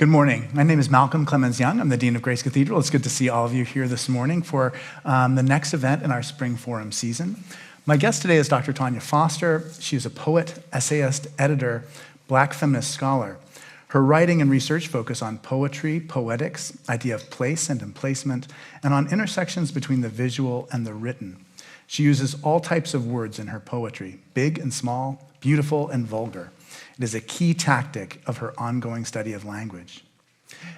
Good morning. My name is Malcolm Clemens Young. I'm the Dean of Grace Cathedral. It's good to see all of you here this morning for the next event in our Spring Forum season. My guest today is Dr. Tonya Foster. She is a poet, essayist, editor, Black feminist scholar. Her writing and research focus on poetry, poetics, idea of place and emplacement, and on intersections between the visual and the written. She uses all types of words in her poetry, big and small, beautiful and vulgar. It is a key tactic of her ongoing study of language.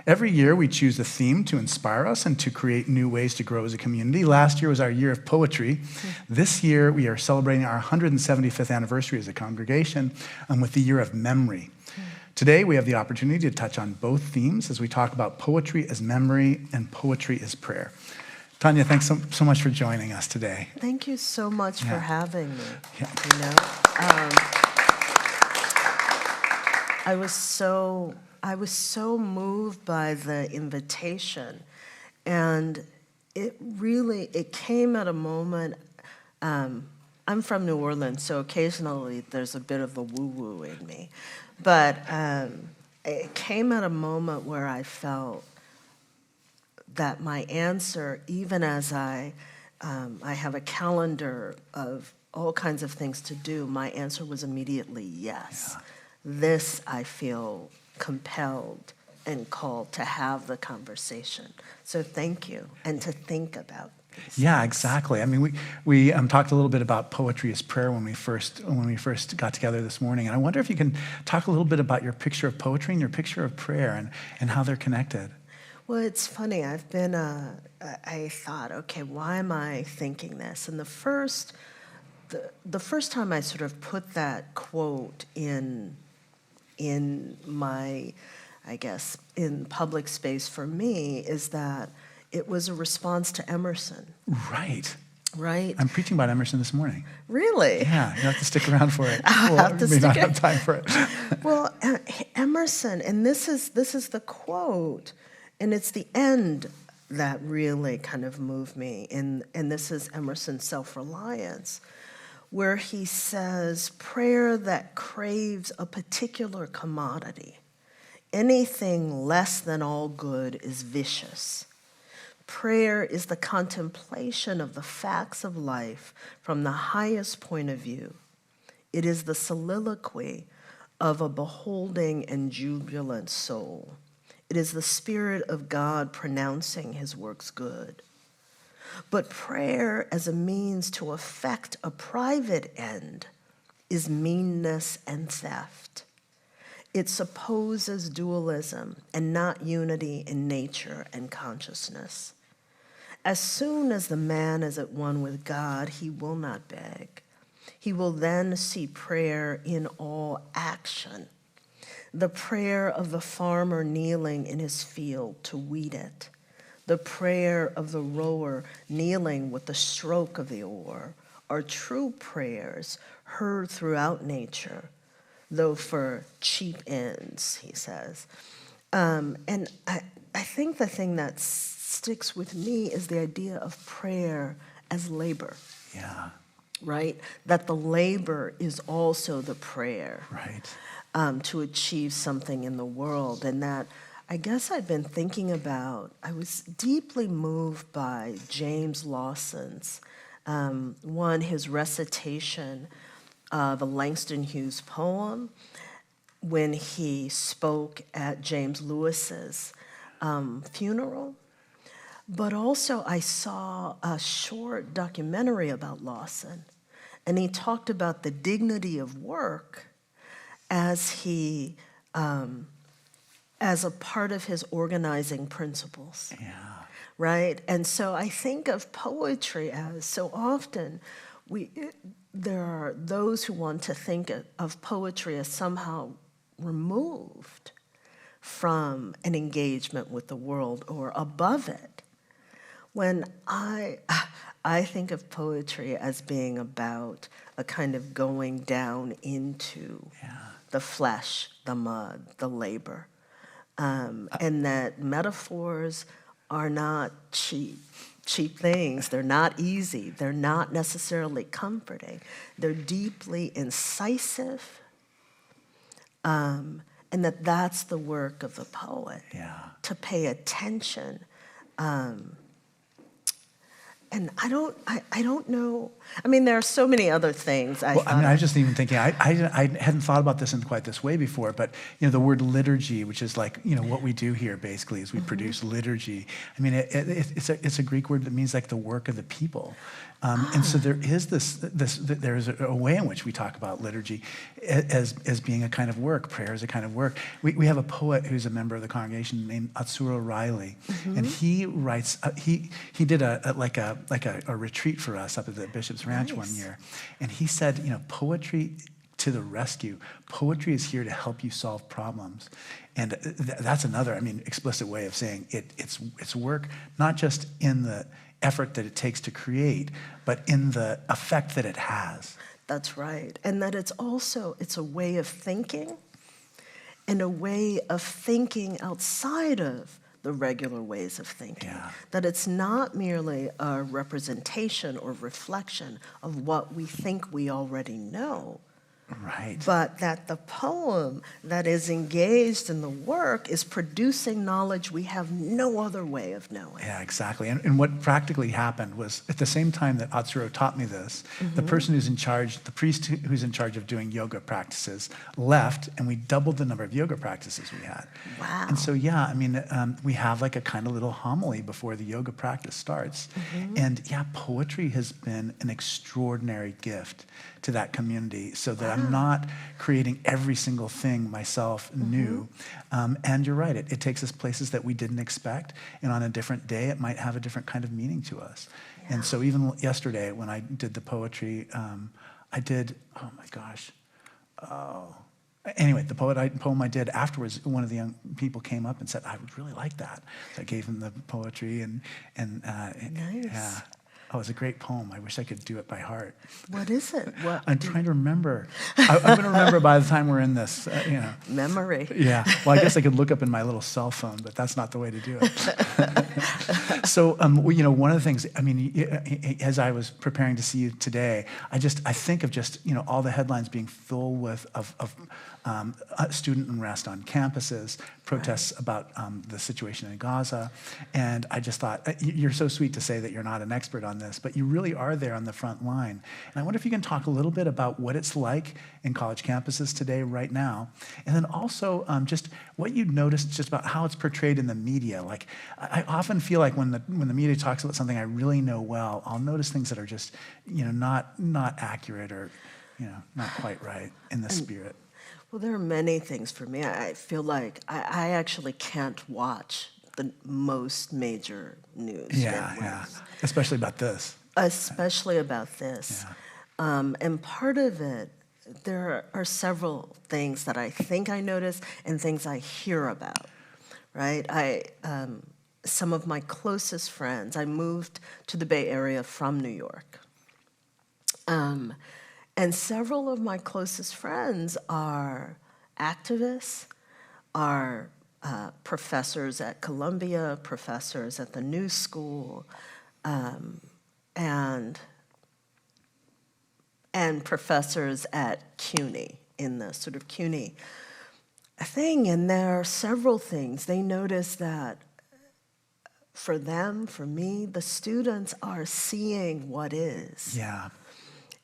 Every year, we choose a theme to inspire us and to create new ways to grow as a community. Last year was our year of poetry. This year, we are celebrating our 175th anniversary as a congregation with the year of memory. Today, we have the opportunity to touch on both themes as we talk about poetry as memory and poetry as prayer. Tonya, thanks so much for joining us today. Thank you so much for having me. Yeah. You know, I was so moved by the invitation, and it came at a moment. I'm from New Orleans, so occasionally there's a bit of a woo-woo in me, but it came at a moment where I felt that my answer, even as I have a calendar of all kinds of things to do, my answer was immediately yes. Yeah. This, I feel compelled and called to have the conversation. So thank you, and to think about this. Yeah, exactly. I mean, we talked a little bit about poetry as prayer when we first got together this morning, and I wonder if you can talk a little bit about your picture of poetry and your picture of prayer and how they're connected. Well, it's funny. I thought, okay, why am I thinking this? And the first time I sort of put that quote in my, I guess, in public space for me is that it was a response to Emerson. Right. Right? I'm preaching about Emerson this morning. Really? Yeah, you have to stick around for it. I'll have to stick not have time for it. Well, Emerson, and this is the quote, and it's the end that really kind of moved me, and this is Emerson's Self-Reliance, where he says, prayer that craves a particular commodity. Anything less than all good is vicious. Prayer is the contemplation of the facts of life from the highest point of view. It is the soliloquy of a beholding and jubilant soul. It is the Spirit of God pronouncing his works good. But prayer as a means to effect a private end is meanness and theft. It supposes dualism and not unity in nature and consciousness. As soon as the man is at one with God, he will not beg. He will then see prayer in all action. The prayer of the farmer kneeling in his field to weed it. The prayer of the rower kneeling with the stroke of the oar are true prayers heard throughout nature, though for cheap ends, he says. And I think the thing that sticks with me is the idea of prayer as labor. Yeah. Right? That the labor is also the prayer. Right. To achieve something in the world, and that I guess I've been thinking about, I was deeply moved by James Lawson's, his recitation of a Langston Hughes poem when he spoke at James Lewis's funeral. But also I saw a short documentary about Lawson, and he talked about the dignity of work as as a part of his organizing principles. Yeah. Right? And so I think of poetry as so often there are those who want to think of poetry as somehow removed from an engagement with the world or above it. When I think of poetry as being about a kind of going down into the flesh, the mud, the labor. And that metaphors are not cheap things. They're not easy. They're not necessarily comforting. They're deeply incisive and that's the work of the poet, to pay attention. And I don't know. I mean, there are so many other things. I was just even thinking, I hadn't thought about this in quite this way before, but the word liturgy, which is like, what we do here basically is we produce liturgy. I mean, it's a Greek word that means like the work of the people. And so there is there's a way in which we talk about liturgy as being a kind of work. Prayer is a kind of work. We have a poet who's a member of the congregation named Atsuro Riley, and he writes. He did a retreat for us up at the Bishop's Ranch one year, and he said, poetry to the rescue. Poetry is here to help you solve problems, and that's another, explicit way of saying it's work, not just in the effort that it takes to create, but in the effect that it has. That's right. And that it's a way of thinking, and a way of thinking outside of the regular ways of thinking. That it's not merely a representation or reflection of what we think we already know. Right. But that the poem that is engaged in the work is producing knowledge we have no other way of knowing. Yeah, exactly. And what practically happened was, at the same time that Atsuro taught me this, the person who's in charge, the priest who's in charge of doing yoga practices, left, and we doubled the number of yoga practices we had. Wow. And so, we have like a kind of little homily before the yoga practice starts. And poetry has been an extraordinary gift to that community, so that I'm not creating every single thing myself new. And you're right, it takes us places that we didn't expect, and on a different day, it might have a different kind of meaning to us. And so even yesterday, when I did the poetry, anyway, the poem I did afterwards, one of the young people came up and said, I would really like that. So I gave him the poetry, and nice. Oh, it's a great poem. I wish I could do it by heart. What is it? I'm trying to remember. I'm going to remember by the time we're in this. Memory. Yeah. Well, I guess I could look up in my little cell phone, but that's not the way to do it. So, one of the things, as I was preparing to see you today, I think of just, all the headlines being filled with student unrest on campuses, protests about the situation in Gaza, and I just thought, you're so sweet to say that you're not an expert on this, but you really are there on the front line. And I wonder if you can talk a little bit about what it's like in college campuses today, right now, and then also just what you noticed just about how it's portrayed in the media. Like, I often feel like when the media talks about something I really know well, I'll notice things that are just, not accurate or, not quite right in the spirit. Well, there are many things for me. I feel like I actually can't watch the most major news. Yeah. Especially about this. Especially about this. Yeah. And part of it, there are several things that I think I notice and things I hear about, right? Some of my closest friends, I moved to the Bay Area from New York. And several of my closest friends are activists, are professors at Columbia, professors at the New School, and professors at CUNY, in the sort of CUNY thing. And there are several things. They notice that for them, for me, the students are seeing what is. Yeah.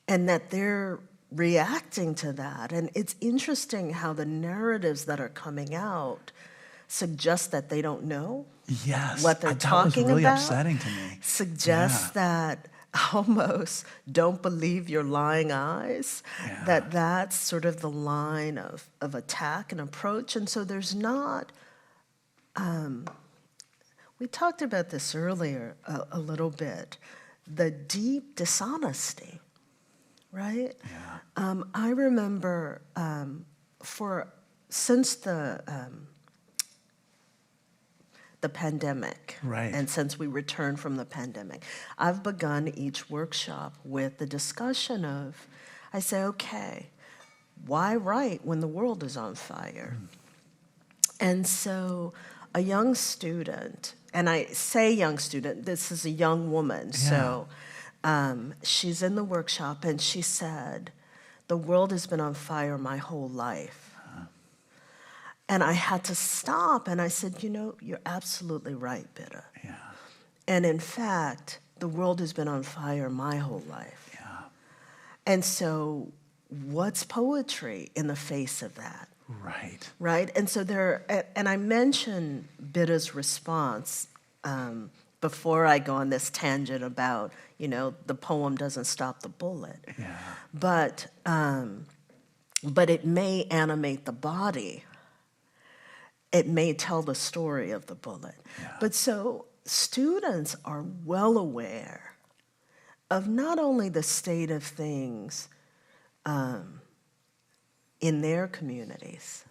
And that they're reacting to that. And it's interesting how the narratives that are coming out suggest that they don't know what they're talking about. That was really about. upsetting to me. Suggests that almost don't believe your lying eyes, that's sort of the line of attack and approach. And so there's not, we talked about this earlier a little bit, the deep dishonesty. Right? Yeah. I remember since the pandemic, right, and since we returned from the pandemic, I've begun each workshop with the discussion of, I say, okay, why write when the world is on fire? And so a young student, and I say young student, this is a young woman, so she's in the workshop, and she said, the world has been on fire my whole life. And I had to stop, and I said, you're absolutely right, Bitta. Yeah. And in fact, the world has been on fire my whole life. Yeah. And so what's poetry in the face of that? Right. Right? And so and I mentioned Bitta's response before I go on this tangent about, the poem doesn't stop the bullet. Yeah. But it may animate the body. It may tell the story of the bullet. Yeah. But so students are well aware of not only the state of things in their communities,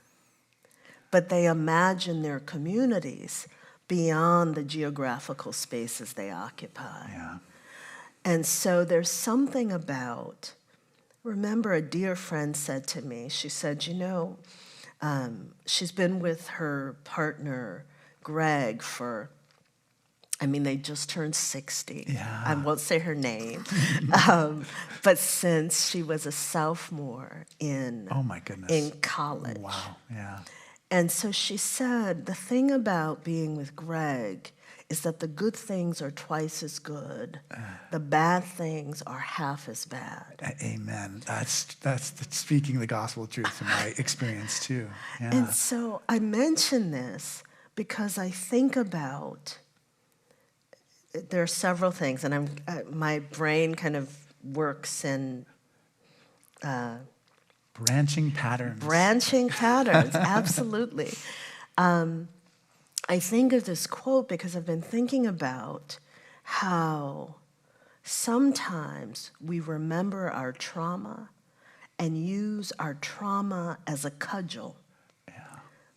but they imagine their communities beyond the geographical spaces they occupy. Yeah. And so there's something about, remember a dear friend said to me, she said, she's been with her partner, Greg, they just turned 60. Yeah. I won't say her name. But since she was a sophomore in Oh my goodness. in college. Wow. Yeah. And so she said, the thing about being with Greg is that the good things are twice as good. The bad things are half as bad. Amen. That's speaking the gospel truth from my experience too. Yeah. And so I mention this because I think about, there are several things, and my brain kind of works in Branching patterns. branching patterns, absolutely. I think of this quote because I've been thinking about how sometimes we remember our trauma and use our trauma as a cudgel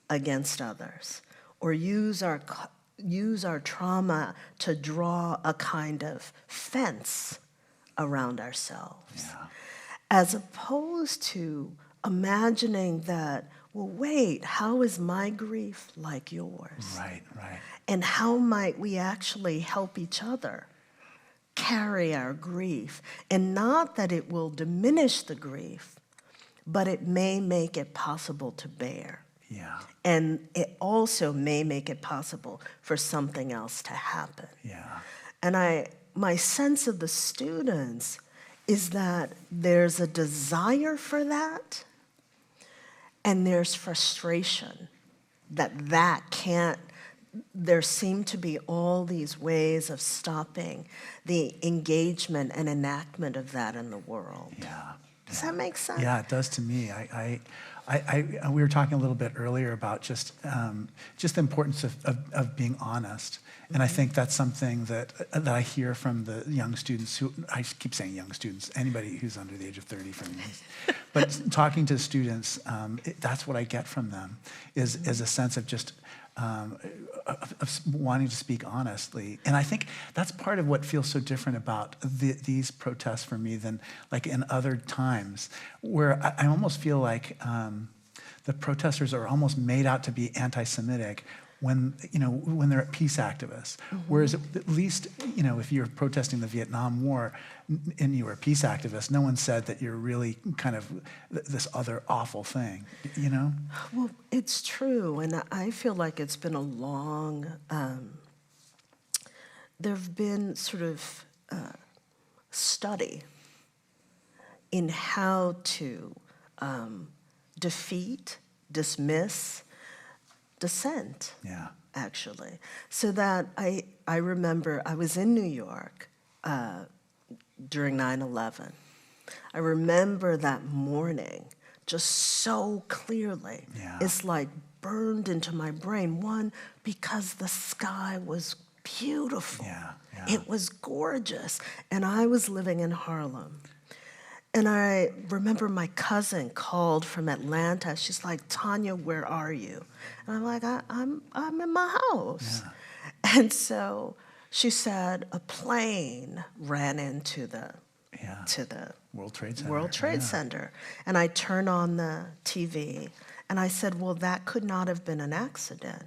against others, or use our trauma to draw a kind of fence around ourselves. Yeah. As opposed to imagining that, well, wait, how is my grief like yours? Right. Right. And how might we actually help each other carry our grief? And not that it will diminish the grief, but it may make it possible to bear. Yeah. And it also may make it possible for something else to happen. Yeah. And my sense of the students is that there's a desire for that, and there's frustration that can't. There seem to be all these ways of stopping the engagement and enactment of that in the world. Yeah. Does that make sense? Yeah, it does to me. We were talking a little bit earlier about just the importance of being honest, and I think that's something that I hear from the young students who, I keep saying young students, anybody who's under the age of 30 for me. But talking to students, that's what I get from them is a sense of just of wanting to speak honestly. And I think that's part of what feels so different about these protests for me than like in other times, where I almost feel like the protesters are almost made out to be anti-Semitic when they're peace activists. Mm-hmm. Whereas at least, if you're protesting the Vietnam War and you were a peace activist, no one said that you're really kind of this other awful thing, Well, it's true, and I feel like it's been a long, there have been sort of study in how to defeat, dismiss, dissent, actually. So that I remember I was in New York during 9/11. I remember that morning just so clearly. Yeah. It's like burned into my brain. One, because the sky was beautiful. Yeah. It was gorgeous. And I was living in Harlem. And I remember my cousin called from Atlanta. She's like, "Tonya, where are you?" And I'm like, I'm in my house. Yeah. And so she said a plane ran into the World Trade Center. World Trade Center. And I turned on the TV and I said, well, that could not have been an accident.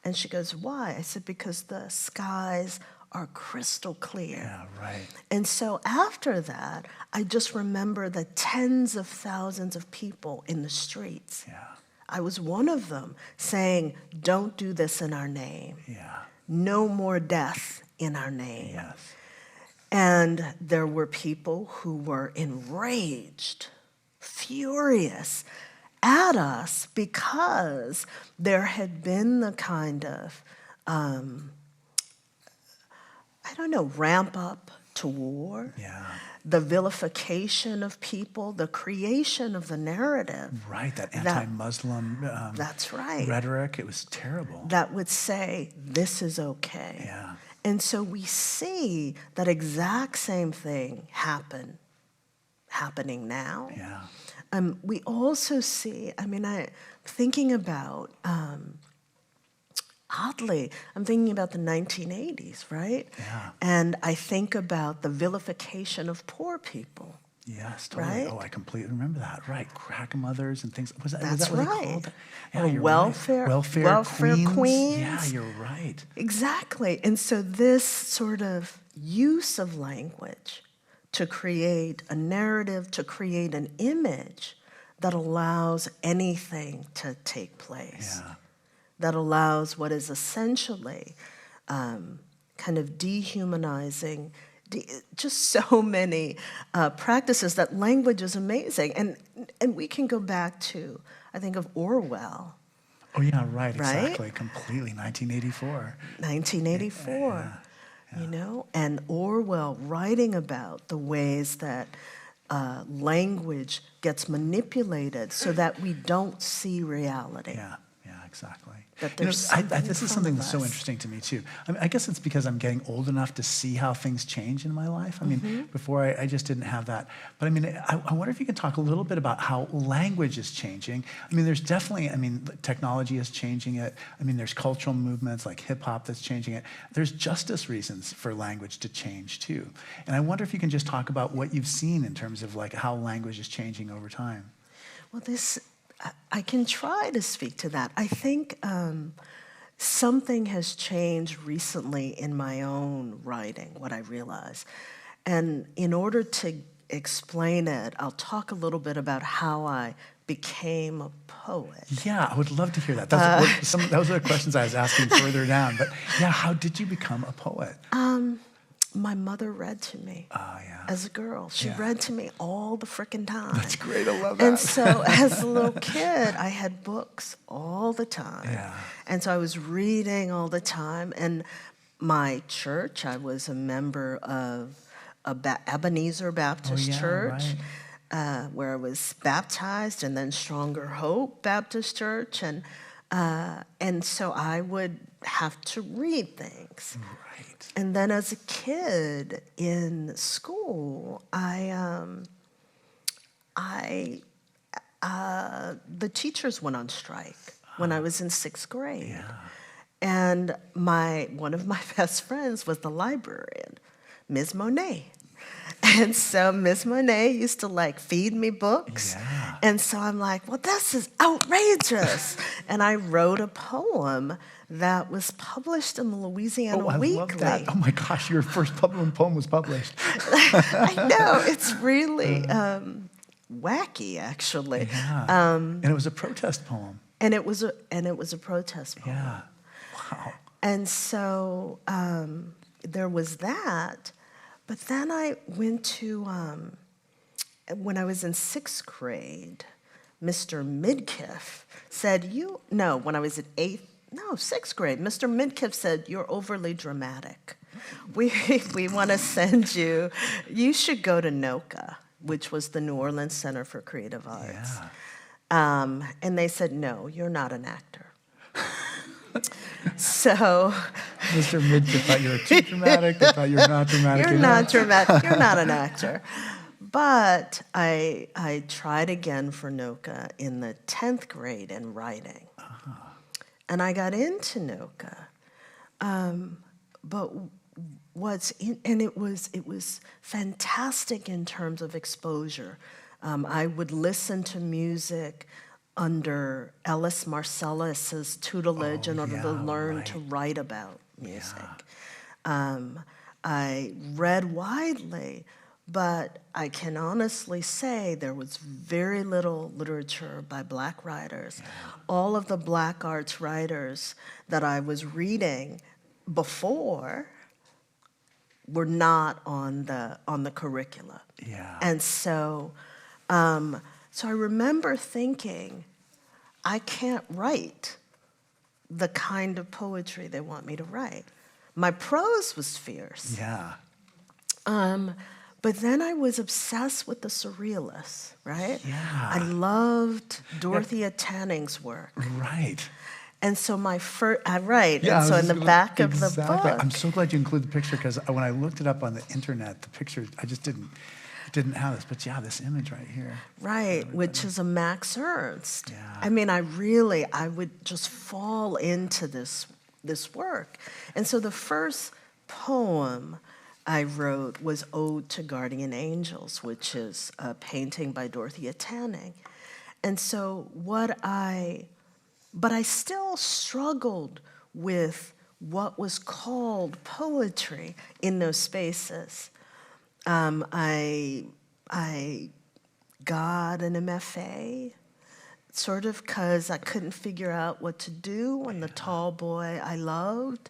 And she goes, why? I said, because the skies are crystal clear. Yeah, right. And so after that, I just remember the tens of thousands of people in the streets. Yeah. I was one of them, saying, don't do this in our name. Yeah. No more death in our name. Yes. And there were people who were enraged, furious at us because there had been the kind of, ramp up to war, Yeah. the vilification of people, the creation of the narrative. Right, that anti-Muslim That's right. rhetoric, it was terrible. That would say, this is okay. Yeah. And so we see that exact same thing happening now. Yeah. We also see, thinking about, oddly, I'm thinking about the 1980s, right? Yeah. And I think about the vilification of poor people. Yes, totally. Right? Oh, I completely remember that. Right, crack mothers and things. Was that That's what they right. called it? Yeah, Or you're welfare- right. welfare queens. Yeah, you're right. Exactly. And so this sort of use of language to create a narrative, to create an image that allows anything to take place, Yeah. that allows what is essentially kind of dehumanizing, just so many practices, that language is amazing. And we can go back to, I think of Orwell. Oh, yeah, right, Right? exactly. Completely. 1984. 1984, and Orwell writing about the ways that language gets manipulated so that we don't see reality. Yeah, exactly. That there's this is something that's so us. interesting to me too. I guess it's because I'm getting old enough to see how things change in my life. Before I just didn't have that. But I wonder if you can talk a little bit about how language is changing. There's definitely, technology is changing it. There's cultural movements like hip hop that's changing it. There's justice reasons for language to change too. And I wonder if you can just talk about what you've seen in terms of like how language is changing over time. Well, I can try to speak to that. I think something has changed recently in my own writing, what I realize. And in order to explain it, I'll talk a little bit about how I became a poet. Yeah, I would love to hear that. Those are the questions I was asking further down. But yeah, how did you become a poet? My mother read to me as a girl. She read to me all the frickin' time. That's great. I love that. And so as a little kid, I had books all the time. Yeah. And so I was reading all the time. And my church, I was a member of Ebenezer Baptist Church, right. where I was baptized, and then Stronger Hope Baptist Church. And so I would have to read things. Right. And then as a kid in school, the teachers went on strike when I was in 6th grade. Yeah. And one of my best friends was the librarian, Ms. Monet. And so Ms. Monet used to feed me books. Yeah. And so I'm like, well, this is outrageous. And I wrote a poem that was published in the Louisiana Weekly. Love that. Oh my gosh, your first poem was published. I know, it's really wacky, actually. Yeah. And it was a protest poem. And it was a protest poem. Yeah. Wow. And so there was that. But then I went to, when I was in 6th grade, Mr. Midkiff said, when I was in 6th grade, Mr. Midkiff said, you're overly dramatic. We want to send you should go to NOCA, which was the New Orleans Center for Creative Arts. Yeah. And they said, no, you're not an actor. So Mr. Midkiff thought you were too dramatic. They thought you were not dramatic You're enough. not dramatic. You're not an actor. But I tried again for NOCA in the 10th grade in writing. Uh-huh. And I got into NOCA. But it was fantastic in terms of exposure. I would listen to music under Ellis Marcellus's tutelage in order to learn to write about music. I read widely, But I can honestly say there was very little literature by Black writers. Yeah. All of the Black arts writers that I was reading before were not on the curricula. Yeah. And so so I remember thinking, I can't write the kind of poetry they want me to write. My prose was fierce. Yeah. But then I was obsessed with the surrealists, right? Yeah. I loved Dorothea Tanning's work. Right. And so my first, right, Yeah, and so in the back of the exactly. book. I'm so glad you include the picture, because when I looked it up on the internet, the picture, I just didn't have this. But yeah, this image right here. Right, which is a Max Ernst. Yeah. I mean, I would just fall into this work. And so the first poem I wrote was Ode to Guardian Angels, which is a painting by Dorothea Tanning. And so but I still struggled with what was called poetry in those spaces. I got an MFA, sort of because I couldn't figure out what to do when the tall boy I loved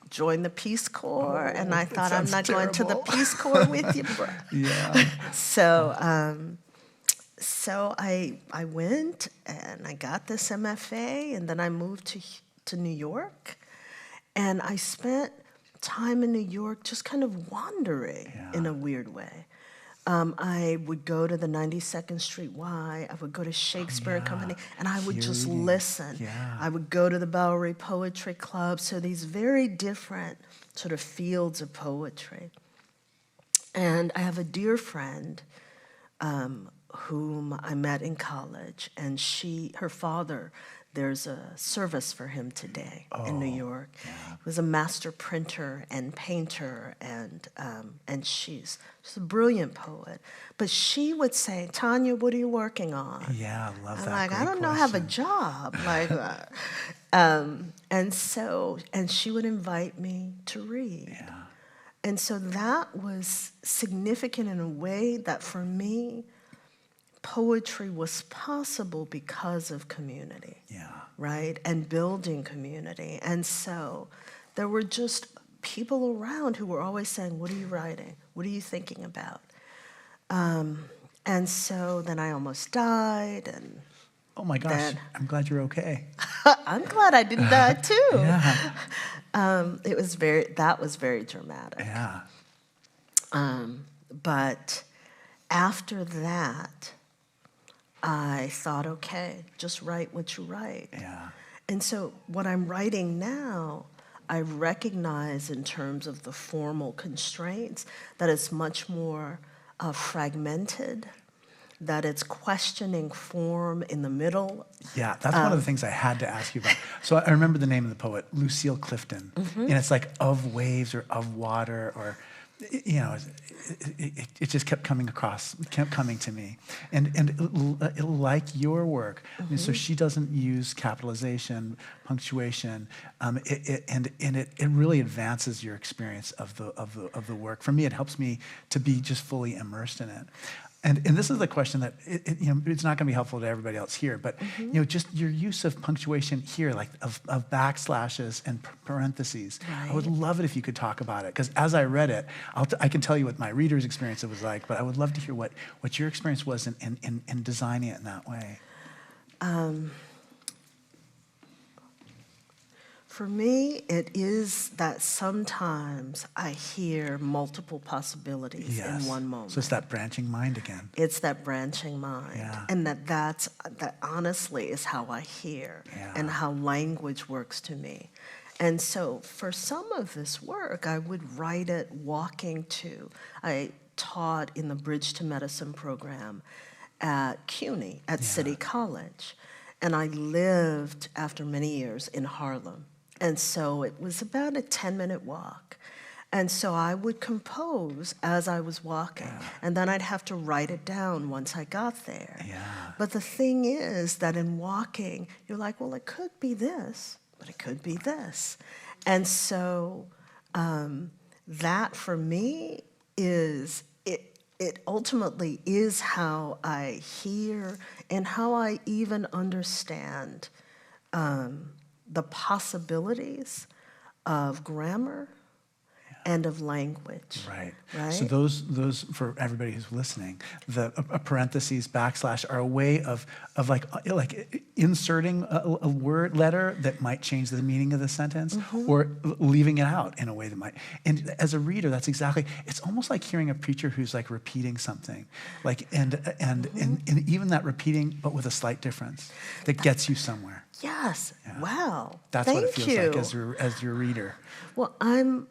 joined the Peace Corps, and I thought, I'm not going to the Peace Corps with you, bro. Yeah. So I went and I got this MFA, and then I moved to New York, and I spent time in New York just kind of wandering in a weird way. I would go to the 92nd Street Y, I would go to Shakespeare Company, and I would just listen. Yeah. I would go to the Bowery Poetry Club, so these very different sort of fields of poetry. And I have a dear friend whom I met in college, and her father, there's a service for him today in New York. Yeah. He was a master printer and painter, and she's a brilliant poet. But she would say, Tonya, what are you working on? Yeah, I love that. I'm like, I don't know, question. have a job. Like, and she would invite me to read. Yeah. And so that was significant in a way that for me, poetry was possible because of community. Yeah. Right? And building community. And so there were just people around who were always saying, what are you writing? What are you thinking about? And so then I almost died, and Oh my gosh, I'm glad you're okay. I'm glad I didn't die too. Yeah. That was very dramatic. Yeah. But after that, I thought, okay, just write what you write. Yeah. And so what I'm writing now, I recognize in terms of the formal constraints that it's much more fragmented, that it's questioning form in the middle. Yeah, that's one of the things I had to ask you about. So I remember the name of the poet, Lucille Clifton. Mm-hmm. And it's like of waves or of water, or, you know, it just kept coming to me. And like your work, mm-hmm. I mean, so she doesn't use capitalization, punctuation, and it really advances your experience of the work. For me, it helps me to be just fully immersed in it. And this is the question that it's not going to be helpful to everybody else here, but mm-hmm. Just your use of punctuation here, like of backslashes and parentheses. Right. I would love it if you could talk about it, because as I read it, I can tell you what my reader's experience it was like, but I would love to hear what your experience was in designing it in that way. For me, it is that sometimes I hear multiple possibilities in one moment. So it's that branching mind again. It's that branching mind. Yeah. And that honestly is how I hear and how language works to me. And so for some of this work, I would write it walking to. I taught in the Bridge to Medicine program at CUNY, at City College. And I lived, after many years, in Harlem. And so it was about a 10-minute walk. And so I would compose as I was walking, and then I'd have to write it down once I got there. Yeah. But the thing is that in walking, you're like, well, it could be this, but it could be this. And so that for me is, it ultimately is how I hear and how I even understand the possibilities of grammar and of language. Right. Right? So those for everybody who's listening, a parentheses backslash are a way of like inserting a word letter that might change the meaning of the sentence, or leaving it out in a way that might. And as a reader, that's exactly. It's almost like hearing a preacher who's like repeating something, like and even that repeating, but with a slight difference that gets you somewhere. Yes. Yeah. Wow. That's Thank what it feels you. like as your reader. Well, I'm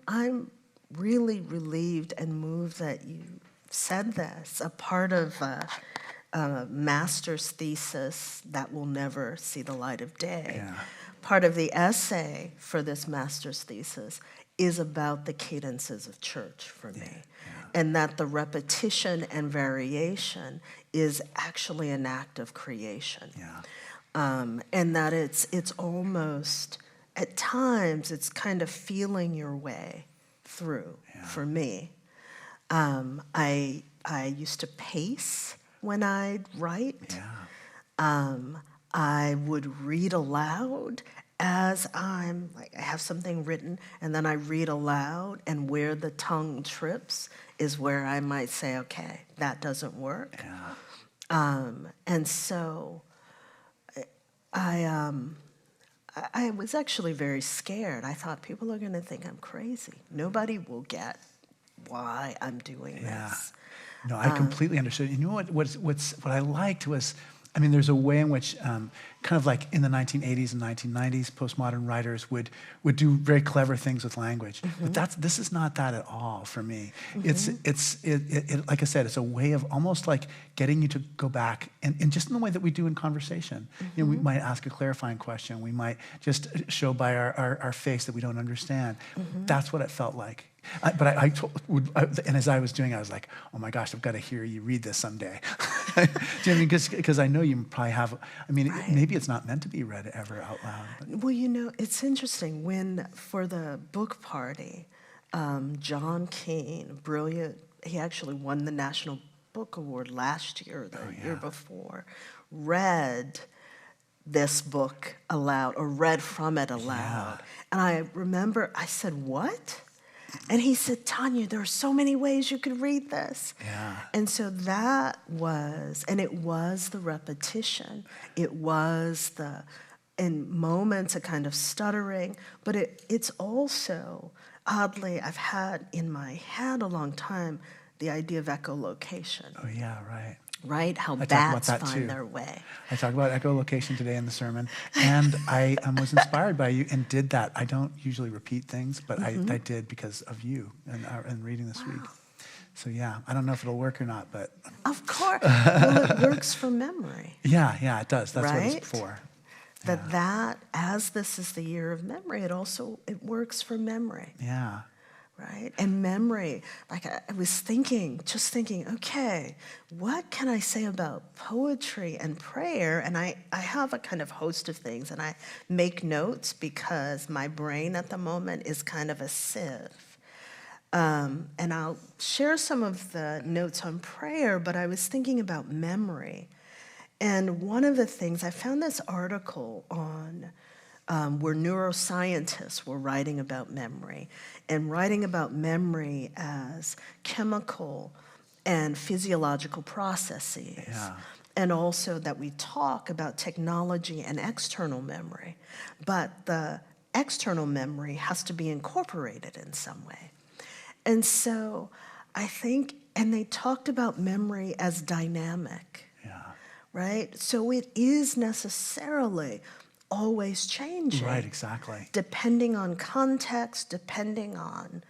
really relieved and moved that you said this. A part of a master's thesis that will never see the light of day. Yeah. Part of the essay for this master's thesis is about the cadences of church for me. And that the repetition and variation is actually an act of creation. Yeah. And that it's almost, at times, it's kind of feeling your way through for me. I used to pace when I'd write. Yeah. I would read aloud as I have something written, and then I read aloud, and where the tongue trips is where I might say, okay, that doesn't work. Yeah. And so I was actually very scared. I thought people are going to think I'm crazy. Nobody will get why I'm doing this. No, I completely understood. You know what I liked was, I mean, there's a way in which kind of like in the 1980s and 1990s, postmodern writers would do very clever things with language. But this is not that at all for me. It's like I said, it's a way of almost like getting you to go back and just in the way that we do in conversation. You know, we might ask a clarifying question. We might just show by our face that we don't understand. That's what it felt like. And as I was doing it, I was like, oh my gosh, I've got to hear you read this someday. Do you know what I mean? Because I know you probably have, I mean, maybe it's not meant to be read ever out loud. But. Well, you know, it's interesting. When, for the book party, John Keane, brilliant, he actually won the National Book Award last year, or the year before, read this book aloud, or read from it aloud. And I remember, I said, what? And he said, Tonya, there are so many ways you could read this. Yeah. And so that was, and it was the repetition. It was the, in moments, a kind of stuttering. But it's also, oddly, I've had in my head a long time the idea of echolocation. Oh, yeah, right. Right? How I talk about bats that find too. their way. I talk about echolocation today in the sermon, and I was inspired by you and did that. I don't usually repeat things, but I did because of you and reading this week. So yeah, I don't know if it'll work or not, but Of course. Well, it works for memory. yeah, it does. That's what Right? it's for. That as this is the year of memory, it works for memory. Yeah. Right? And memory, like I was just thinking, okay, what can I say about poetry and prayer? And I have a kind of host of things, and I make notes because my brain at the moment is kind of a sieve. And I'll share some of the notes on prayer, but I was thinking about memory. And one of the things, I found this article on where neuroscientists were writing about memory, and writing about memory as chemical and physiological processes. Yeah. And also that we talk about technology and external memory, but the external memory has to be incorporated in some way. And so I think, and they talked about memory as dynamic, right? So it is necessarily always changing. Right, exactly. Depending on context, depending on,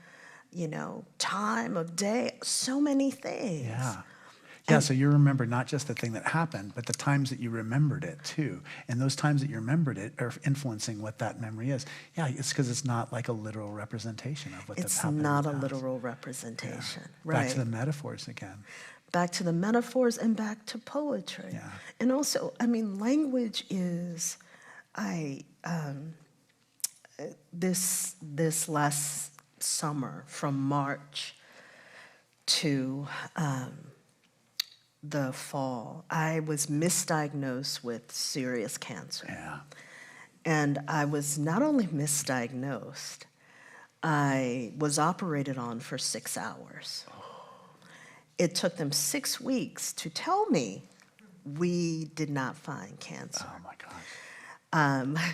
time of day, so many things. Yeah, so you remember not just the thing that happened, but the times that you remembered it too. And those times that you remembered it are influencing what that memory is. Yeah, it's because it's not like a literal representation of what It's happened. not a literal representation, right? Back to the metaphors again. Back to the metaphors and back to poetry. Yeah. And also, I mean, language is, this last summer, from March to the fall, I was misdiagnosed with serious cancer. Yeah. And I was not only misdiagnosed, I was operated on for 6 hours. It took them 6 weeks to tell me we did not find cancer. Oh my gosh.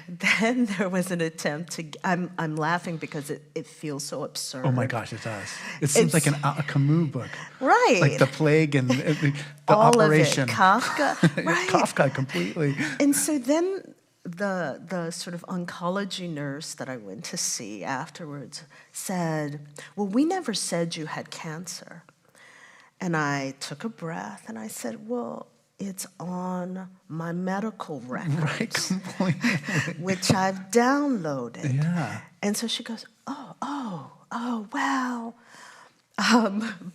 Then there was an attempt to, I'm laughing because it feels so absurd. Oh my gosh, it does. It seems like a Camus book. Right. Like the plague and the All operation. of it, Kafka, right. Kafka completely. And so then the sort of oncology nurse that I went to see afterwards said, well, we never said you had cancer. And I took a breath and I said, well, it's on my medical records, Right, completely. which I've downloaded. Yeah. And so she goes, oh, well.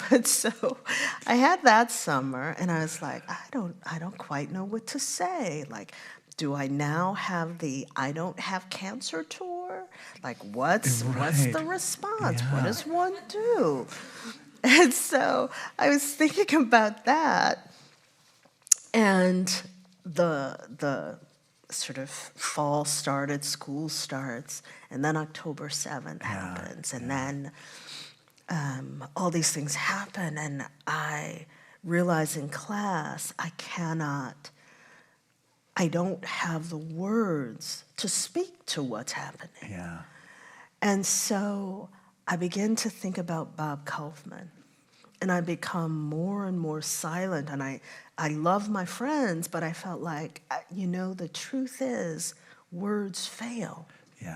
But so I had that summer, and I was like, I don't quite know what to say. Like, do I now have the I don't have cancer tour? Like, what's the response? Yeah. What does one do? And so I was thinking about that. And the sort of fall started, school starts, and then October 7th happens, and then all these things happen, and I realize in class I don't have the words to speak to what's happening. Yeah. And so I begin to think about Bob Kaufman, and I become more and more silent, and I love my friends, but I felt like, the truth is words fail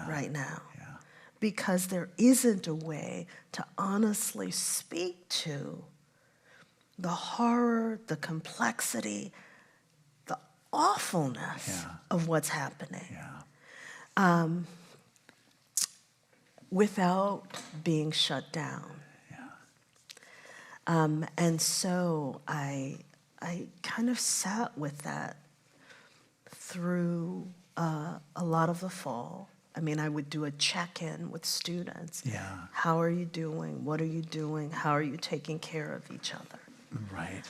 right now. Yeah. Because there isn't a way to honestly speak to the horror, the complexity, the awfulness of what's happening without being shut down. And so I kind of sat with that through a lot of the fall. I mean, I would do a check-in with students. Yeah. How are you doing? What are you doing? How are you taking care of each other? Right.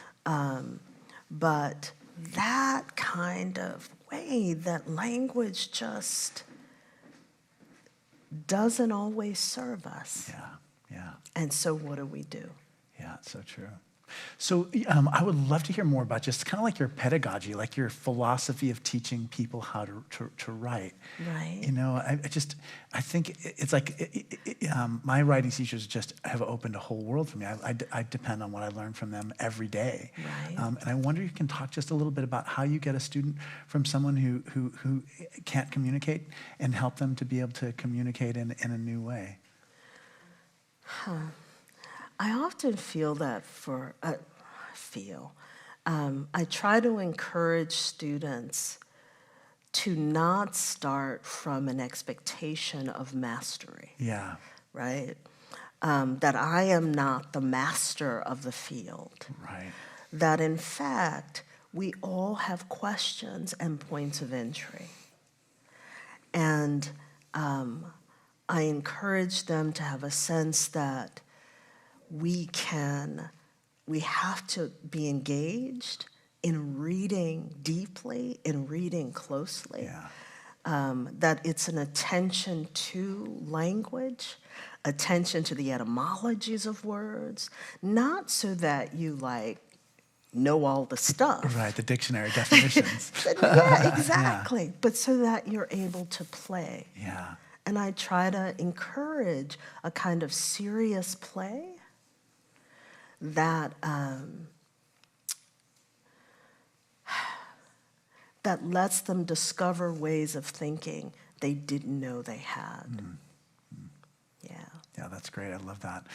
But that kind of way that language just doesn't always serve us. Yeah. And so what do we do? Yeah, it's so true. So I would love to hear more about just kind of like your pedagogy, like your philosophy of teaching people how to write. Right. I think it's like my writing teachers just have opened a whole world for me. I depend on what I learn from them every day. Right. And I wonder if you can talk just a little bit about how you get a student from someone who can't communicate and help them to be able to communicate in a new way. I often feel that I try to encourage students to not start from an expectation of mastery. Yeah. Right? That I am not the master of the field. Right. That in fact, we all have questions and points of entry. And I encourage them to have a sense that we have to be engaged in reading deeply, in reading closely. That it's an attention to language, attention to the etymologies of words, not so that you know all the stuff. Right, the dictionary definitions. Yeah, exactly. But so that you're able to play. Yeah. And I try to encourage a kind of serious play that that lets them discover ways of thinking they didn't know they had. Mm-hmm. Yeah, that's great. I love that.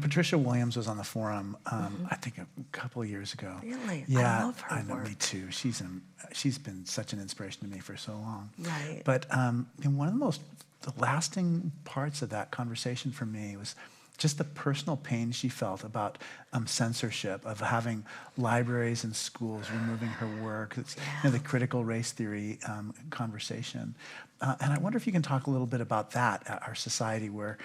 Patricia Williams was on the forum, I think a couple of years ago. Really? Yeah, I love her work. Me too. She's been such an inspiration to me for so long. Right. But one of the lasting parts of that conversation for me was just the personal pain she felt about censorship, of having libraries and schools removing her work, the critical race theory conversation. And I wonder if you can talk a little bit about that, our society where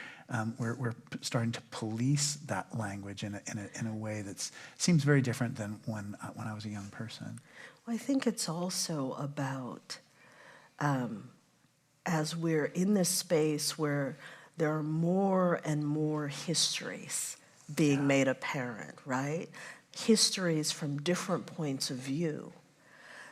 we're starting to police that language in a way that seems very different than when I was a young person. Well, I think it's also about, as we're in this space where there are more and more histories being made apparent, right? Histories from different points of view.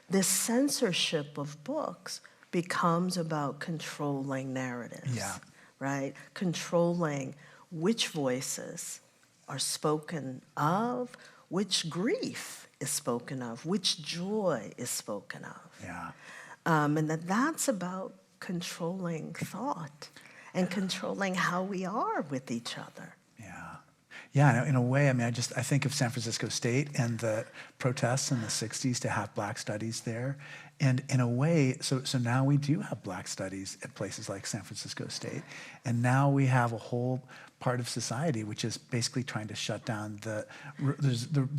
This censorship of books becomes about controlling narratives, right? Controlling which voices are spoken of, which grief is spoken of, which joy is spoken of. And that's about controlling thought and controlling how we are with each other. Yeah, in a way, I think of San Francisco State and the protests in the 60s to have Black studies there. And in a way, so now we do have Black studies at places like San Francisco State. And now we have a whole part of society which is basically trying to shut down the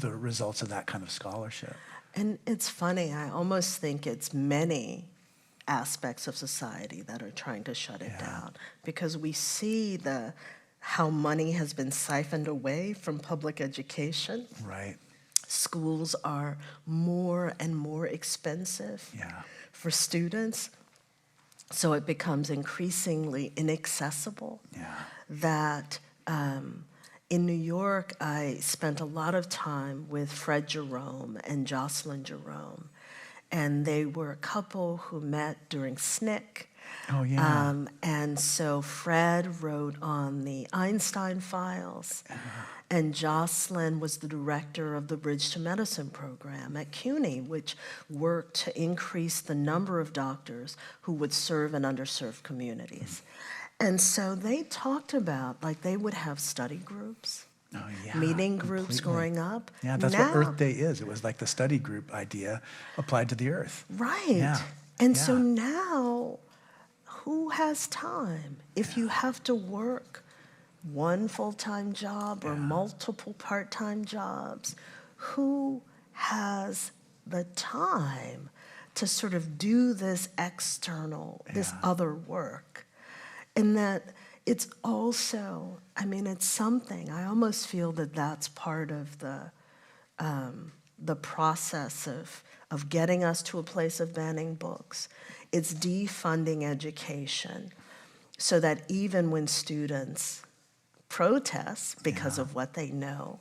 results of that kind of scholarship. And it's funny, I almost think it's many aspects of society that are trying to shut it down, because we see how money has been siphoned away from public education. Right. Schools are more and more expensive for students, so it becomes increasingly inaccessible. That in New York, I spent a lot of time with Fred Jerome and Jocelyn Jerome, and they were a couple who met during SNCC. And so Fred wrote on the Einstein files, and Jocelyn was the director of the Bridge to Medicine program at CUNY, which worked to increase the number of doctors who would serve in underserved communities. And so they talked about, they would have study groups, meeting groups growing up. Yeah, that's what Earth Day is. It was like the study group idea applied to the Earth. Right. And so now, who has time? If you have to work one full-time job or multiple part-time jobs, who has the time to sort of do this external, this other work? And that it's also, it's something, I almost feel that that's part of the process of getting us to a place of banning books. It's defunding education so that even when students protest because of what they know,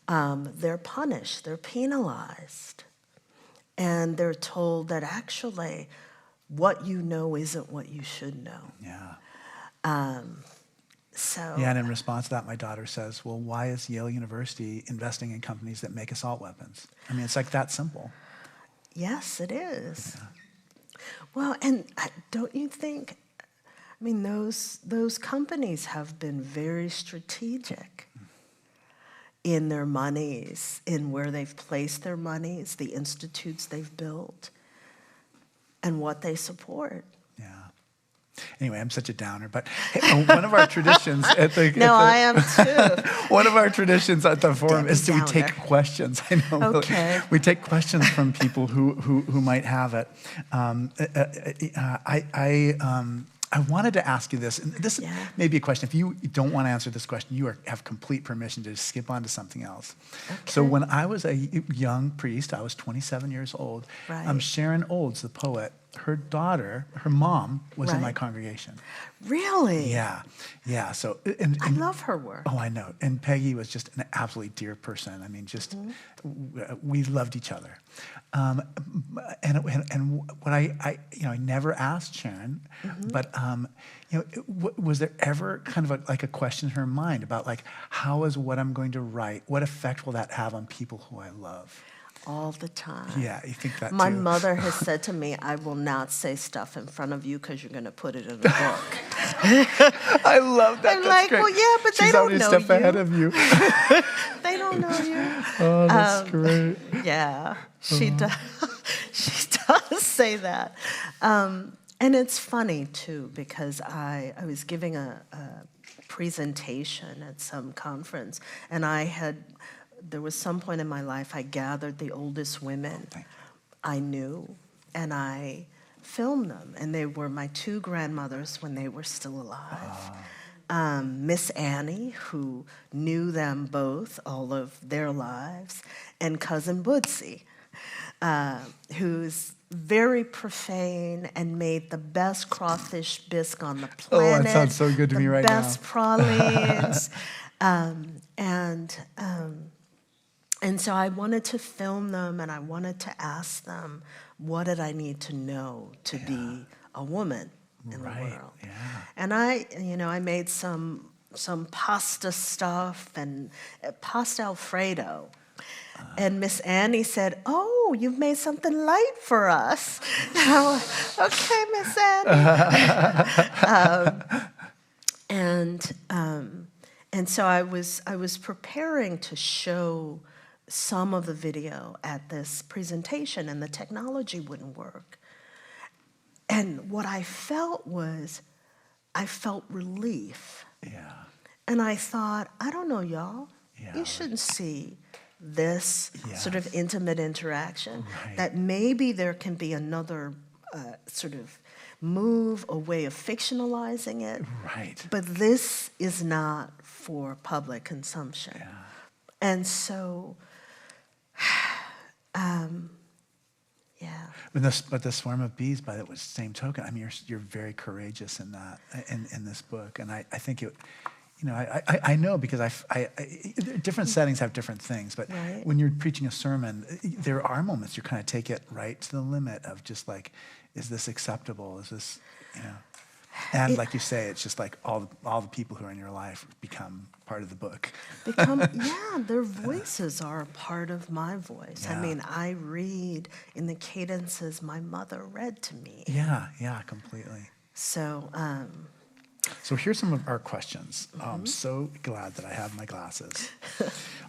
they're punished, they're penalized. And they're told that actually what you know isn't what you should know. And in response to that, my daughter says, well, why is Yale University investing in companies that make assault weapons? It's like that simple. Yes, it is. Well, and don't you think, those companies have been very strategic in their monies, in where they've placed their monies, the institutes they've built, and what they support. Anyway, I'm such a downer, but one of our traditions at the... I am too. One of our traditions at the forum is we take questions. I know. Okay. We take questions from people who might have it. I wanted to ask you this, and this may be a question. If you don't want to answer this question, you have complete permission to just skip on to something else. Okay. So when I was a young priest, I was 27 years old, Sharon Olds, the poet, her daughter, her mom, was in my congregation. Really? Yeah. So, I love her work. Oh, I know. And Peggy was just an absolutely dear person. We loved each other. And what I never asked Sharon, but was there ever kind of a question in her mind about how is what I'm going to write, what effect will that have on people who I love? All the time. Yeah, you think that My too? mother has said to me, I will not say stuff in front of you because you're going to put it in a book. I love that. I'm That's great. well, yeah, but they don't know you. She's already a step ahead of you. They don't know you. Oh, that's great. Yeah, she does. She does say that. And it's funny, too, because I was giving a presentation at some conference, and there was some point in my life I gathered the oldest women I knew, and I filmed them, and they were my two grandmothers when they were still alive. Miss Annie, who knew them both all of their lives, and Cousin Bootsy, who's very profane and made the best crawfish bisque on the planet. Oh, that sounds so good to me right now. The best pralines. And so I wanted to film them, and I wanted to ask them, what did I need to know to be a woman in the world? Yeah. And I made some pasta stuff and pasta Alfredo. And Miss Annie said, "Oh, you've made something light for us." Okay, Miss Annie. And so I was preparing to show some of the video at this presentation, and the technology wouldn't work. And what I felt relief. Yeah. And I thought, I don't know, y'all. Yeah, You shouldn't see this sort of Yes. intimate interaction. Right. That maybe there can be another sort of move, a way of fictionalizing it. Right. But this is not for public consumption. Yeah. And so, But the swarm of bees, by the same token, I mean, you're very courageous in that, in this book, and I think it, I know because different settings have different things, but Right. when you're preaching a sermon, there are moments you kind of take it right to the limit of just like, is this acceptable? Is this, and like you say, it's just like all the people who are in your life become part of the book. Their voices are a part of my voice. I Yeah. mean, I read in the cadences my mother read to me. Yeah, completely. So, So here's some of our questions. I'm so glad that I have my glasses.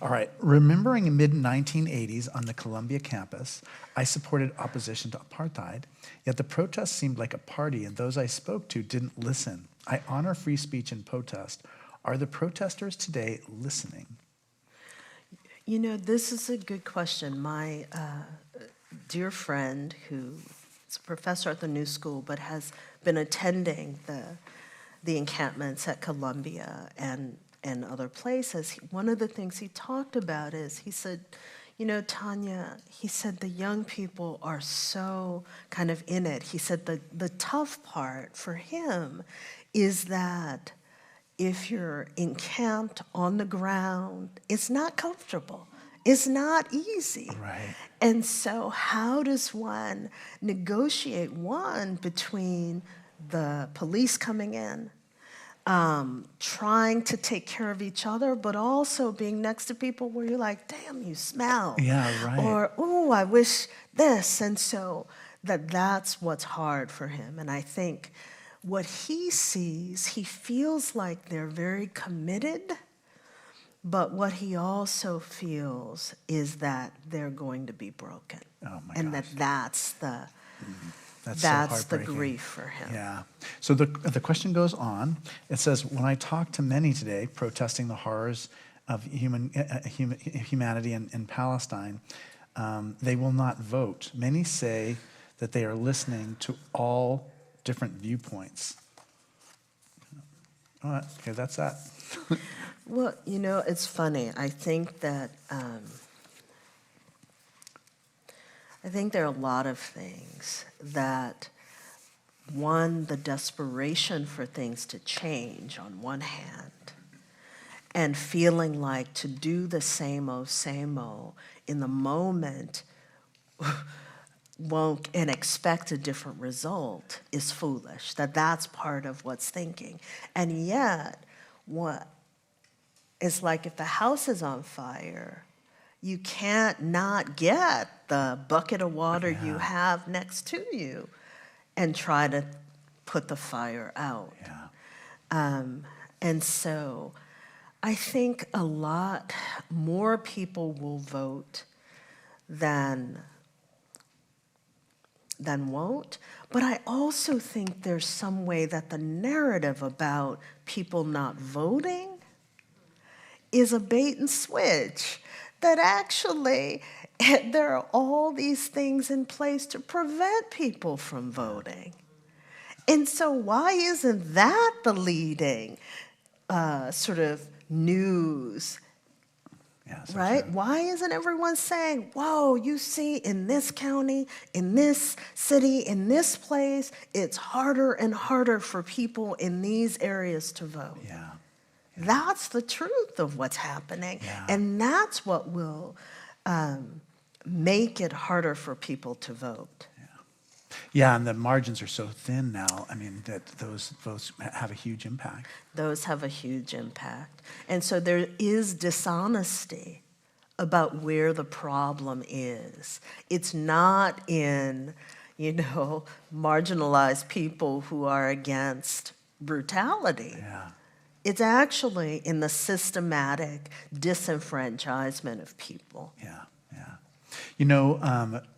All right. Remembering in mid-1980s on the Columbia campus, I supported opposition to apartheid, yet the protests seemed like a party and those I spoke to didn't listen. I honor free speech and protest. Are the protesters today listening? this is a good question. My dear friend, who is a professor at the New School but has been attending the encampments at Columbia and other places, one of the things he talked about is, he said, Tonya, he said, the young people are so kind of in it. He said the tough part for him is that if you're encamped on the ground, it's not comfortable. It's not easy. Right. And so how does one negotiate, between the police coming in, trying to take care of each other, but also being next to people where you're like, damn, you smell. Yeah, right. Or, oh, I wish this. And so that's what's hard for him. And I think what he sees, he feels like they're very committed, but what he also feels is that they're going to be broken. Oh my and gosh. that's the That's that's so the heartbreaking. grief for him. Yeah. So the question goes on. It says, when I talk to many today protesting the horrors of humanity in Palestine, they will not vote. Many say that they are listening to all different viewpoints. All right, okay, that's that. Well, it's funny. I think that there are a lot of things that, one, the desperation for things to change on one hand, and feeling like to do the same old in the moment won't, and expect a different result is foolish. That's part of what's thinking. And yet, it's like if the house is on fire, you can't not get the bucket of water you have next to you and try to put the fire out. Yeah. And so I think a lot more people will vote than than won't. But I also think there's some way that the narrative about people not voting is a bait and switch, that actually there are all these things in place to prevent people from voting. And so why isn't that the leading sort of news? Yeah, so Right? true. Why isn't everyone saying, whoa, you see, in this county, in this city, in this place, it's harder and harder for people in these areas to vote? Yeah. That's the truth of what's happening. Yeah. And that's what will make it harder for people to vote. Yeah, and the margins are so thin now, I mean, that those votes have a huge impact. Those have a huge impact. And so there is dishonesty about where the problem is. It's not in, marginalized people who are against brutality. Yeah. It's actually in the systematic disenfranchisement of people. Yeah,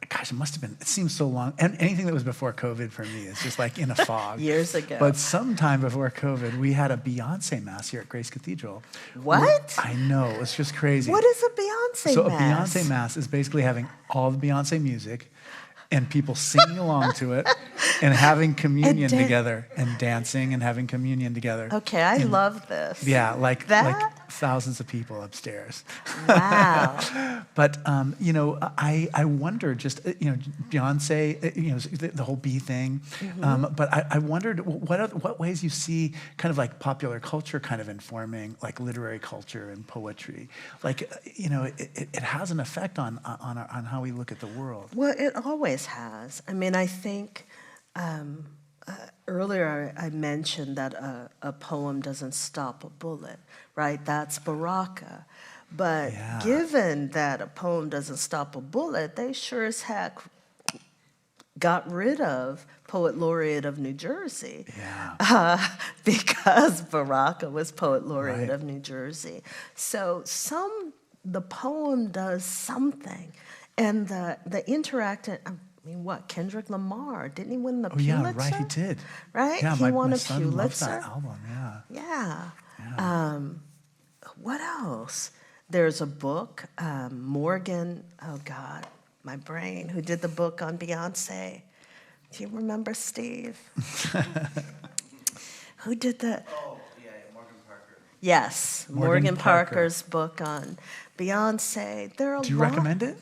gosh, it seems so long. And anything that was before COVID for me is just like in a fog. Years ago. But sometime before COVID, we had a Beyonce mass here at Grace Cathedral. What? I know, it's just crazy. What is a Beyonce So mass? a Beyonce mass is basically having all the Beyonce music and people singing along to it and having communion together and dancing and having communion together. Okay, I love this. Yeah, like thousands of people upstairs. Wow. But I wonder just Beyonce, the whole bee thing. But I wondered what ways you see kind of like popular culture kind of informing like literary culture and poetry. Like it has an effect on how we look at the world. Well, it always has. I mean, I think earlier I mentioned that a poem doesn't stop a bullet, right? That's Baraka. But given that a poem doesn't stop a bullet, they sure as heck got rid of Poet Laureate of New Jersey because Baraka was Poet Laureate of New Jersey. So the poem does something. And the interactive, Kendrick Lamar, didn't he win the Pulitzer? Yeah, right, he did. Right? Yeah, he won my a son Pulitzer. loves that album, Yeah. What else? There's a book, Morgan, oh God, my brain, who did the book on Beyonce. Do you remember, Steve? Who did the... Oh, yeah, Morgan Parker. Yes, Morgan Parker's book on Beyonce. Do you recommend it?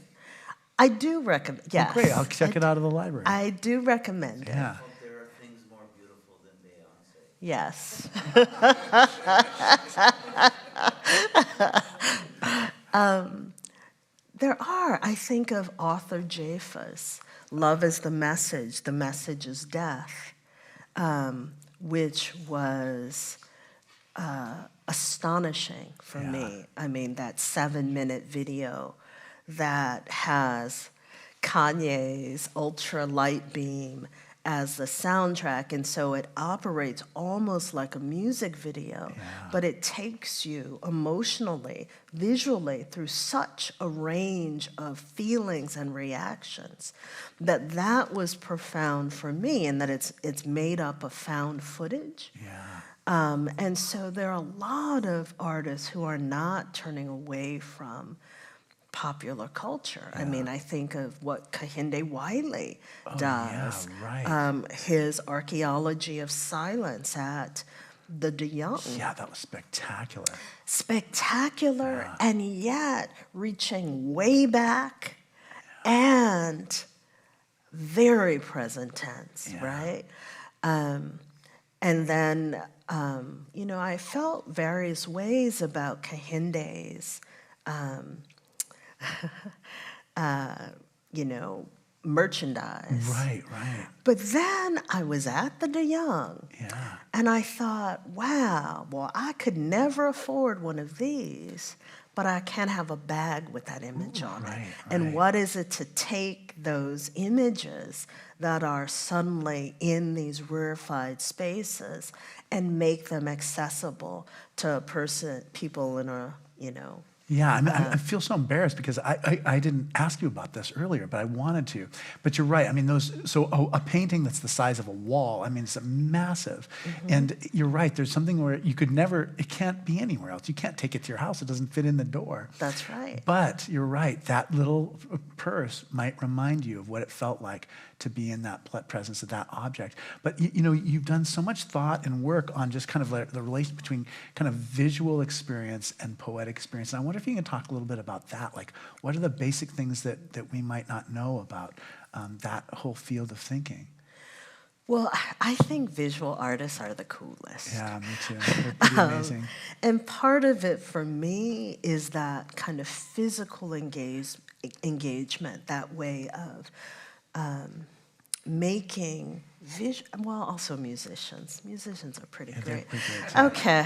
I do recommend, yes. Oh, great, I'll check it out of the library. I do recommend it. Yeah. There are things more beautiful than Beyonce. Yes. There are. I think of Arthur Jafa's Love is the Message is Death, which was astonishing for me. I mean, that 7-minute video that has Kanye's Ultra Light Beam as the soundtrack, and so it operates almost like a music video, but it takes you emotionally, visually through such a range of feelings and reactions that was profound for me, and that it's made up of found footage. And so there are a lot of artists who are not turning away from popular culture. I mean, I think of what Kehinde Wiley does. His archaeology of silence at the De Young. Yeah, that was spectacular. Spectacular, and yet reaching way back and very present tense, right? And then, I felt various ways about Kehinde's merchandise. Right. But then I was at the De Young, and I thought, wow, well, I could never afford one of these, but I can have a bag with that image on it. And what is it to take those images that are suddenly in these rarefied spaces and make them accessible to people in a, Yeah, I mean, I feel so embarrassed because I didn't ask you about this earlier, but I wanted to. But you're right. I mean, a painting that's the size of a wall, I mean, it's massive. And you're right. There's something where you could never, it can't be anywhere else. You can't take it to your house. It doesn't fit in the door. That's right. But you're right. That little purse might remind you of what it felt like to be in that presence of that object. But you know, you've done so much thought and work on just kind of like the relation between kind of visual experience and poetic experience. And I wonder if you can talk a little bit about that. Like, what are the basic things that we might not know about that whole field of thinking? Well, I think visual artists are the coolest. Yeah, me too. They're pretty amazing. And part of it for me is that kind of physical engagement, that way of making well, also musicians. Musicians are pretty great. Pretty great too. Okay.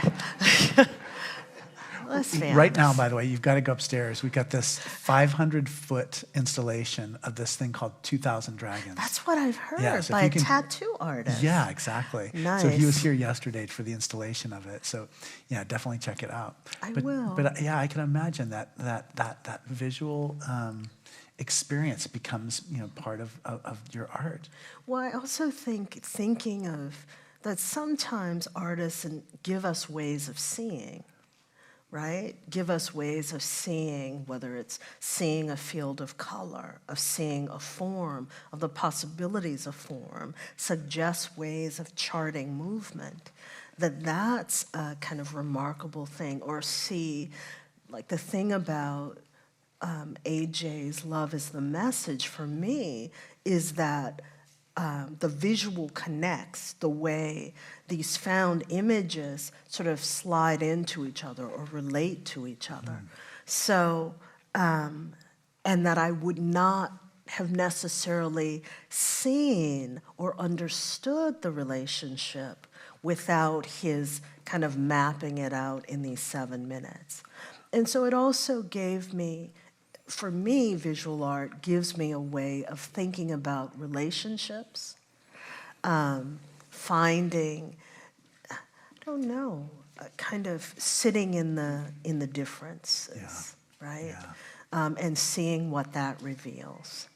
Let's be Right now, honest. by the way, you've got to go upstairs. We've got this 500-foot installation of this thing called 2,000 Dragons. That's what I've heard Yeah, so if by you a can- tattoo artist. Yeah, exactly. Nice. So he was here yesterday for the installation of it. So yeah, definitely check it out. I but, will. But yeah, I can imagine that visual experience becomes, you know, part of your art. Well, I also thinking of that sometimes artists give us ways of seeing, right? Give us ways of seeing, whether it's seeing a field of color, of seeing a form, of the possibilities of form, suggest ways of charting movement, that's a kind of remarkable thing. Or see, like the thing about AJ's Love is the Message for me is that the visual connects the way these found images sort of slide into each other or relate to each other. So, and that I would not have necessarily seen or understood the relationship without his kind of mapping it out in these 7 minutes. And so it also gave me, for me, visual art gives me a way of thinking about relationships, finding, I don't know, kind of sitting in the differences, right? Yeah. And seeing what that reveals.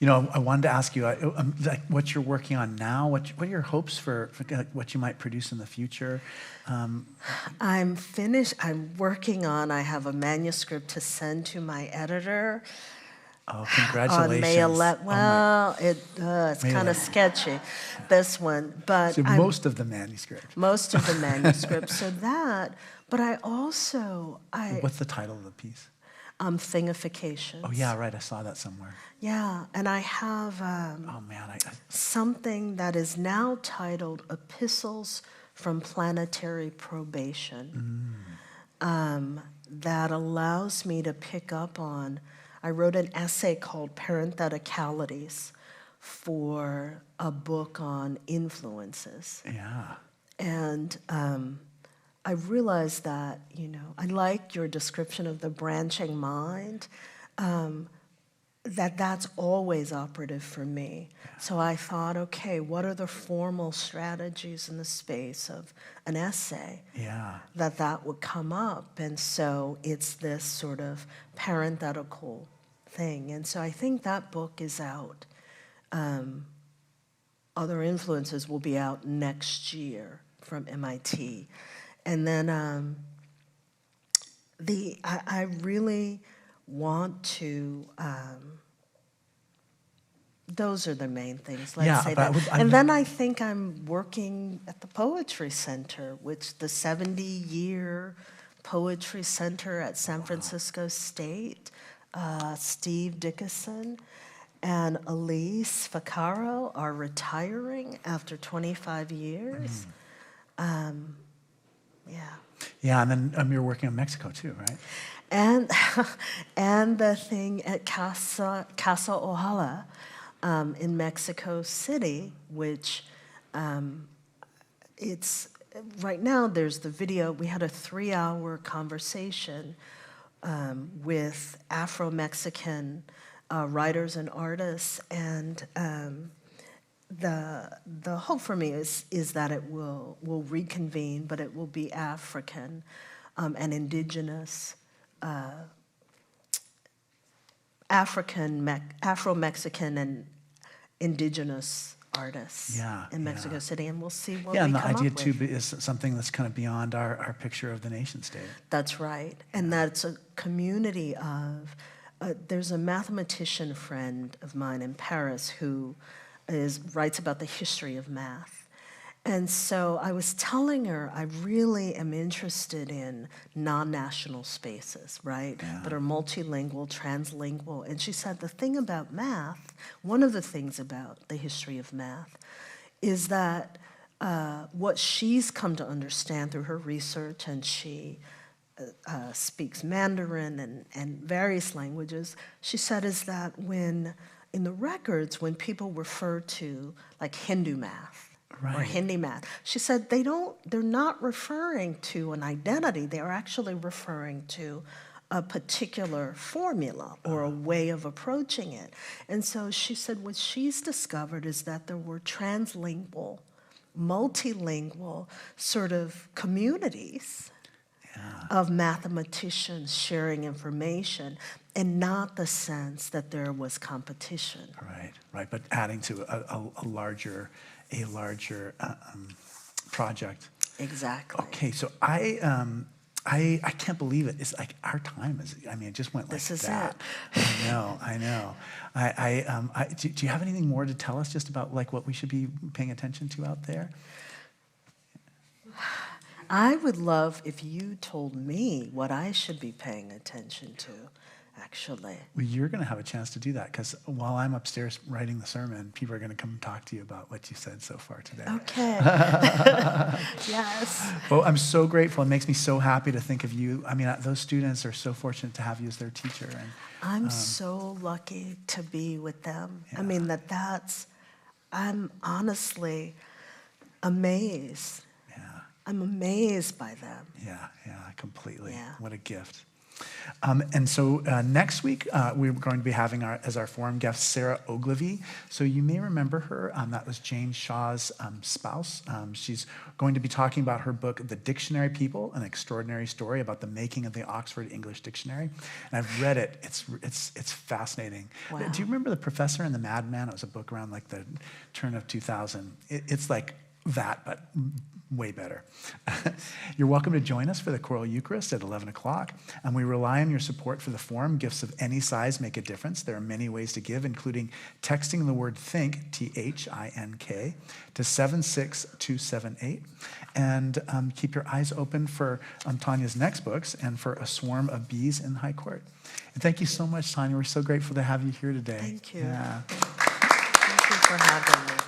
You know, I wanted to ask you like what you're working on now. What are your hopes for what you might produce in the future? I'm finished. I'm working on. I have a manuscript to send to my editor. Oh, congratulations! On May 11th. Well, it's May kind of 11th. sketchy, this one, but So most of the manuscript. most of the manuscript. So that, but I also What's the title of the piece? Thingifications. Oh yeah, right. I saw that somewhere. Yeah, and I have Oh man, something that is now titled Epistles from Planetary Probation. That allows me to pick up on. I wrote an essay called Parentheticalities for a book on influences. yeah. And I realized that, you know, I like your description of the branching mind, that's always operative for me. So I thought, okay, what are the formal strategies in the space of an essay Yeah. that would come up? And so it's this sort of parenthetical thing. And so I think that book is out. Other Influences will be out next year from MIT. And then I really want to, those are the main things, let's say that. And then I think I'm working at the Poetry Center, which the 70-year Poetry Center at San Francisco State, Steve Dickinson and Elise Vaccaro are retiring after 25 years. Yeah. Yeah, and then you're working in Mexico too, right? And the thing at Casa Ojalá in Mexico City, which it's right now there's the video. We had a 3-hour conversation with Afro-Mexican writers and artists, and the hope for me is that it will reconvene, but it will be African and indigenous Afro-Mexican and indigenous artists in Mexico City, and we'll see what we and come the idea up too with. is something that's kind of beyond our picture of the nation state. That's right, and that's a community of, there's a mathematician friend of mine in Paris who writes about the history of math. And so I was telling her I really am interested in non-national spaces, right, that are multilingual, translingual. And she said the thing about math, one of the things about the history of math, is that what she's come to understand through her research, and she speaks Mandarin and various languages, she said is that when, in the records, when people refer to like Hindu math, or Hindi math. She said they're not referring to an identity, they're actually referring to a particular formula or a way of approaching it. And so she said what she's discovered is that there were translingual, multilingual sort of communities of mathematicians sharing information, and not the sense that there was competition. Right, but adding to a larger project. Exactly. Okay, so I can't believe it. It's like our time is. I mean, it just went like This is that. it. I know. Do you have anything more to tell us just about like what we should be paying attention to out there? I would love if you told me what I should be paying attention to, actually. Well, you're going to have a chance to do that because while I'm upstairs writing the sermon, people are going to come talk to you about what you said so far today. Okay. Yes. Well, I'm so grateful. It makes me so happy to think of you. I mean, those students are so fortunate to have you as their teacher. And I'm so lucky to be with them. I mean, I'm honestly amazed. I'm amazed by them. Yeah, completely. Yeah. What a gift. And so next week, we're going to be having as our forum guest Sarah Ogilvie. So you may remember her. That was Jane Shaw's spouse. She's going to be talking about her book, The Dictionary People, An Extraordinary Story about the Making of the Oxford English Dictionary. And I've read it. It's fascinating. Wow. Do you remember The Professor and the Madman? It was a book around like the turn of 2000. It's like that, but way better. You're welcome to join us for the Choral Eucharist at 11 o'clock. And we rely on your support for the forum. Gifts of any size make a difference. There are many ways to give, including texting the word THINK, T-H-I-N-K, to 76278. And keep your eyes open for Tonya's next books and for A Swarm of Bees in High Court. And thank you so much, Tonya. We're so grateful to have you here today. Thank you. Yeah. Thank you for having me.